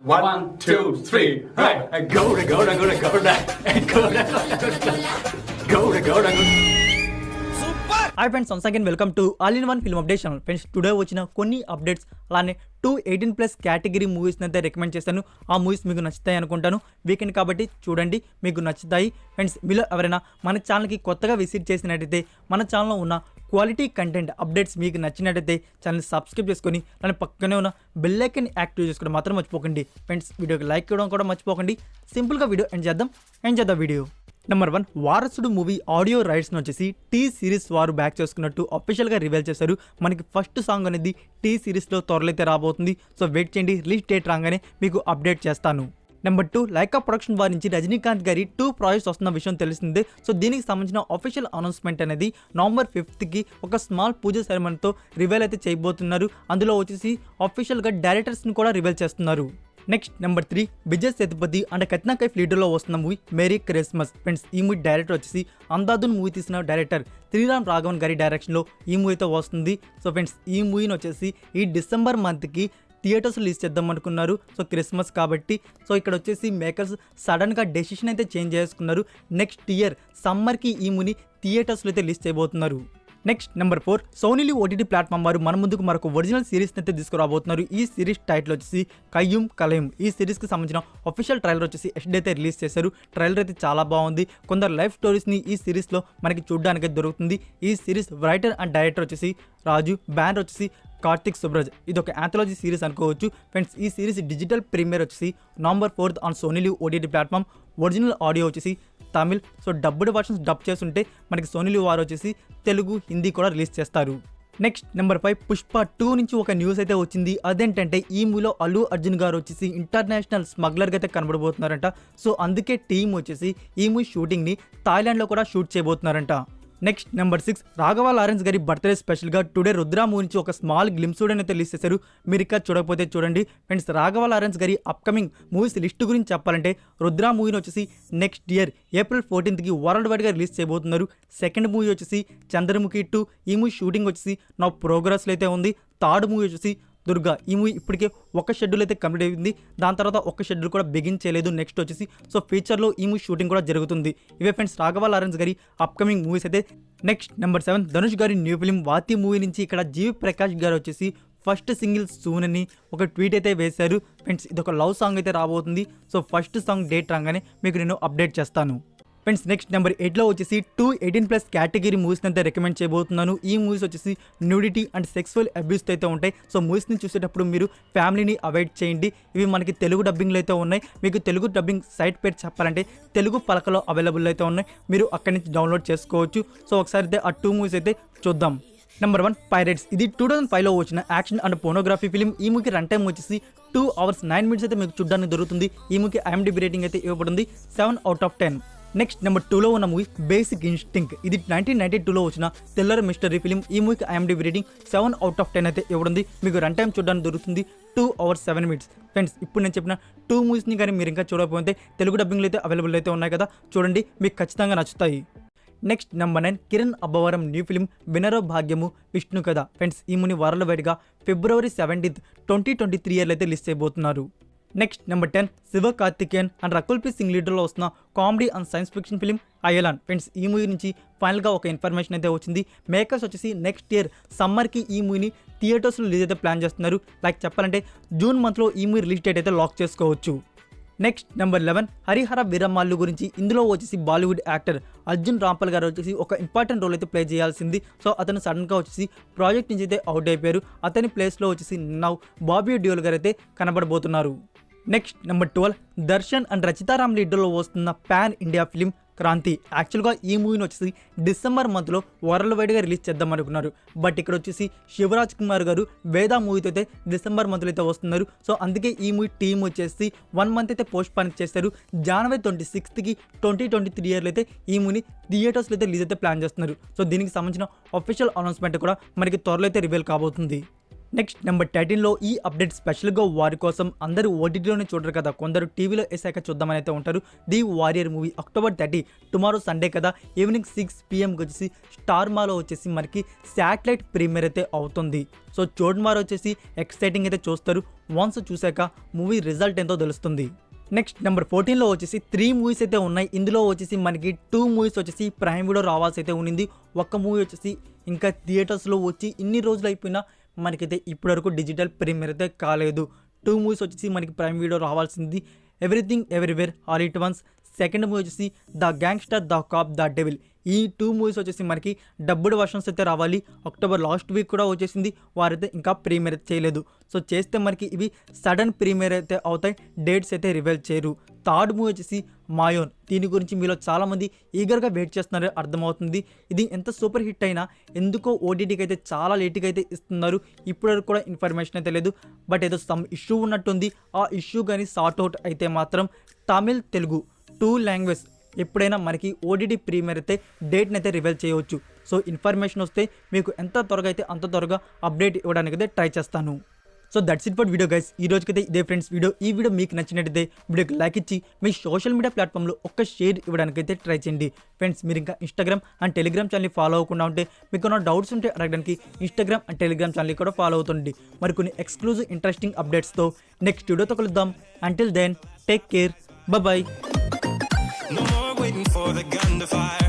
One, two, three, right. Go to go to go to go to go to go to. Hi friends, once again welcome to all in one film update channel. Friends, today వచ్చిన కొన్ని updates అలానే 218+ category మూవీస్ని అయితే recommend చేస్తాను. ఆ movies మీకు నచ్చుతాయి అనుకుంటాను. Weekend కాబట్టి చూడండి, మీకు నచ్చుతాయి. ఫ్రెండ్స్, మీలో ఎవరైనా మన ఛానల్కి కొత్తగా విజిట్ చేసినట్టయితే మన ఛానల్లో ఉన్న క్వాలిటీ కంటెంట్ అప్డేట్స్ మీకు నచ్చినట్టయితే ఛానల్ సబ్స్క్రైబ్ చేసుకొని దాని పక్కనే ఉన్న బెల్ ఐకాన్ యాక్టివ్ చేసుకోవడం మాత్రం మర్చిపోకండి. ఫ్రెండ్స్, వీడియోకి లైక్ ఇవ్వడం కూడా మర్చిపోకండి. సింపుల్గా వీడియో ఎండ్ చేద్దాం వీడియో. నెంబర్ 1, వారసుడు మూవీ ఆడియో రైట్స్ని వచ్చేసి టీ సిరీస్ వారు బ్యాక్ చేసుకున్నట్టు అఫీషియల్గా రివీల్ చేశారు. మనకి ఫస్ట్ సాంగ్ అనేది టీ సిరీస్లో త్వరలో అయితే రాబోతుంది. సో వెయిట్ చేయండి, రిలీజ్ డేట్ రాగానే మీకు అప్డేట్ చేస్తాను. నెంబర్ 2, లైకా ప్రొడక్షన్ వారి నుంచి రజనీకాంత్ గారి 2 ప్రాజెక్ట్స్ వస్తున్న విషయం తెలిసిందే. సో దీనికి సంబంధించిన అఫీషియల్ అనౌన్స్మెంట్ అనేది నవంబర్ 5th ఒక స్మాల్ పూజ సెరమనీతో రివీల్ అయితే చేయబోతున్నారు. అందులో వచ్చేసి అఫీషియల్గా డైరెక్టర్స్ని కూడా రివీల్ చేస్తున్నారు. Next number 3, Vijay Sethupathi and Katrina Kaif లీడర్లో వస్తున్న మూవీ మేరీ క్రిస్మస్. ఫ్రెండ్స్, ఈ మూవీ డైరెక్టర్ వచ్చేసి అందాదున్ మూవీ తీసిన డైరెక్టర్ శ్రీరామ్ రాఘవన్ గారి డైరెక్షన్లో ఈ మూవీ అయితే వస్తుంది. సో ఫ్రెండ్స్, ఈ మూవీని వచ్చేసి ఈ డిసెంబర్ మంత్కి థియేటర్స్ రిలీజ్ చేద్దాం అనుకున్నారు. సో క్రిస్మస్ కాబట్టి. సో ఇక్కడ వచ్చేసి మేకర్స్ సడన్గా డెసిషన్ అయితే చేంజ్ చేసుకున్నారు. నెక్స్ట్ ఇయర్ సమ్మర్కి ఈ మూవీని థియేటర్స్లో అయితే రిలీజ్ చేయబోతున్నారు. Next number 4, Sony LIV OTT platform వారు మన ముందుకు మరొక ఒరిజినల్ సిరీస్ని అయితే తీసుకురాబోతున్నారు. ఈ సిరీస్ టైటిల్ వచ్చేసి కయ్యూమ్ కలయం. ఈ సిరీస్కి సంబంధించిన అఫీషియల్ ట్రైలర్ వచ్చేసి ఎస్డి అయితే రిలీజ్ చేశారు. ట్రైలర్ అయితే చాలా బాగుంది. కొందరు లైఫ్ స్టోరీస్ని ఈ సిరీస్లో మనకి చూడడానికి దొరుకుతుంది. ఈ సిరీస్ రైటర్ అండ్ డైరెక్టర్ వచ్చేసి రాజు, బ్యానర్ వచ్చేసి కార్తిక్ సుబ్రాజ్. ఇది ఒక యాంథాలజీ సిరీస్ అనుకోవచ్చు. ఫ్రెండ్స్, ఈ సిరీస్ డిజిటల్ ప్రీమియర్ వచ్చేసి November 4th on Sony LIV OTT platform. Original audio వచ్చేసి Tamil. So dubbed versions dub చేస్తుంటే మనకి సోనీ లివ్ వారు వచ్చేసి తెలుగు, హిందీ కూడా రిలీజ్ చేస్తారు. నెక్స్ట్ నెంబర్ 5, పుష్ప 2 నుంచి ఒక న్యూస్ అయితే వచ్చింది. అదేంటంటే ఈ మూవీలో అల్లు అర్జున్ గారు వచ్చేసి ఇంటర్నేషనల్ స్మగ్లర్గా అయితే కనబడబోతున్నారంట. సో అందుకే టీం వచ్చేసి ఈ మూవీ షూటింగ్ని థాయిలాండ్లో కూడా షూట్ చేయబోతున్నారంట. నెక్స్ట్ నెంబర్ 6, రాఘవ లారెన్స్ గారి బర్త్డే స్పెషల్గా టుడే రుద్ర మూవీ నుంచి ఒక స్మాల్ గ్లిమ్స్ అయితే రిలీజ్ చేశారు. మీరు ఇక్కడ చూడకపోతే చూడండి. ఫ్రెండ్స్, రాఘవ లారెన్స్ గారి అప్కమింగ్ మూవీస్ లిస్ట్ గురించి చెప్పాలంటే రుద్ర మూవీని వచ్చేసి next year April 14th world వైడ్గా రిలీజ్ చేయబోతున్నారు. సెకండ్ మూవీ వచ్చేసి చంద్రముఖి 2. ఈ మూవీ షూటింగ్ వచ్చేసి నా ప్రోగ్రెస్లో అయితే ఉంది. థర్డ్ మూవీ వచ్చేసి దుర్గా. ఈ మూవీ ఇప్పటికే ఒక షెడ్యూల్ అయితే కంప్లీట్ అయింది. దాని తర్వాత ఒక షెడ్యూల్ కూడా బిగిన్ చేయలేదు. నెక్స్ట్ వచ్చేసి సో ఫ్యూచర్లో ఈ మూవీ షూటింగ్ కూడా జరుగుతుంది. ఇవే ఫ్రెండ్స్ రాఘవ లారెన్స్ గారి అప్కమింగ్ మూవీస్ అయితే. నెక్స్ట్ నెంబర్ 7, ధనుష్ గారి న్యూ ఫిలిం వాతి మూవీ నుంచి ఇక్కడ జీవి ప్రకాష్ గారు వచ్చేసి ఫస్ట్ సింగిల్ సూన్ అని ఒక ట్వీట్ అయితే వేశారు. ఫ్రెండ్స్, ఇది ఒక లవ్ సాంగ్ అయితే రాబోతుంది. సో ఫస్ట్ సాంగ్ డేట్ రాగానే మీకు నేను అప్డేట్ చేస్తాను. ఫ్రెండ్స్, నెక్స్ట్ నెంబర్ 8లో వచ్చేసి 218+ కేటగిరీ మూవీస్ని అయితే రికమెండ్ చేయబోతున్నాను. ఈ మూవీస్ వచ్చేసి న్యూడిటీ అండ్ సెక్సువల్ అబ్యూస్తో అయితే ఉంటాయి. సో మూవీస్ని చూసేటప్పుడు మీరు ఫ్యామిలీని అవాయిడ్ చేయండి. ఇవి మనకి తెలుగు డబ్బింగ్లో అయితే ఉన్నాయి. మీకు తెలుగు డబ్బింగ్ సైట్ పేరు చెప్పాలంటే తెలుగు పలకలో అవైలబుల్ అయితే ఉన్నాయి. మీరు అక్కడి నుంచి డౌన్లోడ్ చేసుకోవచ్చు. సో ఒకసారి అయితే ఆ 2 మూవీస్ అయితే చూద్దాం. Number 1, pirates. ఇది 2005లో వచ్చిన యాక్షన్ అండ్ పోనోగ్రఫీ ఫిలిం. ఈ మూవీకి రన్ టైం వచ్చేసి 2 hours 9 minutes అయితే మీకు చూడడానికి దొరుకుతుంది. ఈ మూవీకి IMDb రేటింగ్ అయితే ఇవ్వబడింది 7/10. నెక్స్ట్ నెంబర్ 2లో ఉన్న మూవీ బేసిక్ ఇన్స్టింక్ట్. ఇది 1992లో వచ్చిన థ్రిల్లర్ మిస్టరీ ఫిలిం. ఈ మూవీకి IMDb రేటింగ్ 7/10 అయితే ఇవ్వబడింది. మీకు రన్ టైం చూడడానికి దొరుకుతుంది 2 hours 7 minutes. ఫ్రెండ్స్, ఇప్పుడు నేను చెప్పిన 2 మూవీస్ని కానీ మీరు ఇంకా చూడకపోతే తెలుగు డబ్బింగ్లో అయితే అవైలబుల్ అయితే ఉన్నాయి కదా, చూడండి, మీకు ఖచ్చితంగా నచ్చుతాయి. Next number 9, Kiran Abbavaram new film Vinaro Bhagyamu Vishnu కథ. ఫ్రెండ్స్, ఈ మూవీ వరల్డ్ వైడ్గా February 17th 2023 అయితే రిలీజ్ చేయబోతున్నారు. Next number 10, Siva Karthikeyan and Rakul Preet Singh లీడర్లో వస్తున్న comedy and science fiction film Ayalaan. Friends, ఈ మూవీ నుంచి ఫైనల్గా ఒక ఇన్ఫర్మేషన్ అయితే వచ్చింది. మేకర్స్ వచ్చేసి నెక్స్ట్ ఇయర్ సమ్మర్కి ఈ మూవీని థియేటర్స్లో రిలీజ్ అయితే ప్లాన్ చేస్తున్నారు. లైక్ చెప్పాలంటే జూన్ మంత్లో ఈ మూవీ రిలీజ్ డేట్ అయితే లాక్ చేసుకోవచ్చు. నెక్స్ట్ నెంబర్ 11, హరిహర వీరమల్లు గురించి. ఇందులో వచ్చేసి బాలీవుడ్ యాక్టర్ అర్జున్ రాంపల్ గారు వచ్చేసి ఒక ఇంపార్టెంట్ రోల్ అయితే ప్లే చేయాల్సింది. సో అతను సడన్గా వచ్చేసి ప్రాజెక్ట్ నుంచి అయితే అవుట్ అయిపోయారు. అతని ప్లేస్లో వచ్చేసి నౌ బాబీ డియోల్ గారు అయితే కనబడబోతున్నారు. నెక్స్ట్ నెంబర్ 12, దర్శన్ అండ్ రచితారామ్ లీడర్లో వస్తున్న పాన్ ఇండియా ఫిలిం క్రాంతి. యాక్చువల్గా ఈ మూవీని వచ్చేసి డిసెంబర్ మంత్లో వరల్డ్ వైడ్గా రిలీజ్ చేద్దాం అనుకున్నారు. బట్ ఇక్కడ వచ్చేసి శివరాజ్ కుమార్ గారు వేదా మూవీతో అయితే డిసెంబర్ మంత్లో అయితే వస్తున్నారు. సో అందుకే ఈ మూవీ టీం వచ్చేసి 1 month అయితే పోస్ట్ పోన్ చేస్తారు. January 26th 2023 అయితే ఈ మూవీని థియేటర్స్లో అయితే రిలీజ్ అయితే ప్లాన్ చేస్తున్నారు. సో దీనికి సంబంధించిన అఫీషియల్ అనౌన్స్మెంట్ కూడా మనకి త్వరలో అయితే రివీల్ కాబోతుంది. నెక్స్ట్ నెంబర్ 13లో ఈ అప్డేట్ స్పెషల్గా వారి కోసం. అందరూ ఓటీటీలోనే చూడరు కదా, కొందరు టీవీలో వేసాక చూద్దామని అయితే ఉంటారు. The warrior movie October 30 tomorrow Sunday కదా, ఈవినింగ్ 6 PM వచ్చేసి స్టార్ మాలో వచ్చేసి మనకి శాటిలైట్ ప్రీమియర్ అయితే అవుతుంది. సో చూడడం వారు వచ్చేసి ఎక్సైటింగ్ అయితే చూస్తారు. వన్స్ చూశాక మూవీ రిజల్ట్ ఎంతో తెలుస్తుంది. నెక్స్ట్ నెంబర్ 14లో వచ్చేసి 3 మూవీస్ అయితే ఉన్నాయి. ఇందులో వచ్చేసి మనకి 2 మూవీస్ వచ్చేసి ప్రైమ్ వీడియో రావాల్సి అయితే ఉన్నింది. ఒక్క మూవీ వచ్చేసి ఇంకా థియేటర్స్లో వచ్చి ఇన్ని రోజులు అయిపోయినా మనకైతే ఇప్పటివరకు డిజిటల్ ప్రీమియర్ అయితే కాలేదు. 2 మూవీస్ వచ్చేసి మనకి ప్రైమ్ వీడియో రావాల్సింది. Everything everywhere all at once. Second movie వచ్చేసి the gangster, the cop, the devil. ఈ 2 మూవీస్ వచ్చేసి మనకి డబ్బుడ్ వర్షన్స్ అయితే రావాలి. అక్టోబర్ లాస్ట్ వీక్ కూడా వచ్చేసింది. వారైతే ఇంకా ప్రీమియర్ చేయలేదు. సో చేస్తే మనకి ఇవి సడన్ ప్రీమియర్ అయితే అవుతాయి. డేట్స్ అయితే రివీల్ చేయరు. థర్డ్ మూవీ వచ్చేసి మాయోన్. దీని గురించి మీలో చాలామంది ఈగర్గా వెయిట్ చేస్తున్నారో అర్థమవుతుంది. ఇది ఎంత సూపర్ హిట్ అయినా ఎందుకో ఓటీటీకి అయితే చాలా లేట్గా అయితే ఇస్తున్నారు. ఇప్పటివరకు కూడా ఇన్ఫర్మేషన్ అయితే లేదు. బట్ ఏదో సమ్ ఇష్యూ ఉన్నట్టుంది. ఆ ఇష్యూ కానీ సార్ట్ అవుట్ అయితే మాత్రం తమిళ్, తెలుగు 2 లాంగ్వేజ్ ఎప్పుడైనా మనకి ఓటీటీ ప్రీమియర్ అయితే డేట్ని అయితే రివీల్ చేయవచ్చు. సో ఇన్ఫర్మేషన్ వస్తే మీకు ఎంత త్వరగా అయితే అంత త్వరగా అప్డేట్ ఇవ్వడానికి అయితే ట్రై చేస్తాను. So that's it for video guys. ఈ రోజుకైతే ఇదే ఫ్రెండ్స్ వీడియో. ఈ వీడియో మీకు నచ్చినట్టయితే వీడియోకి లైక్ ఇచ్చి మీ సోషల్ మీడియా ప్లాట్ఫామ్లో ఒక్క షేర్ ఇవ్వడానికైతే ట్రై చేయండి. ఫ్రెండ్స్ మీరు ఇంకా ఇన్స్టాగ్రామ్ అండ్ టెలిగ్రామ్ ఛానల్ని ఫాలో అవ్వకుండా ఉంటే మీకు ఏమైనా డౌట్స్ ఉంటే అడగడానికి ఇన్స్టాగ్రామ్ అండ్ టెలిగ్రామ్ ఛానల్ని కూడా ఫాలో అవుతుండండి. మరి కొన్ని ఎక్స్క్లూజివ్ ఇంట్రెస్టింగ్ అప్డేట్స్తో నెక్స్ట్ వీడియోతో కలుద్దాం. Until then take care, bye. No more waiting for the gun to fire.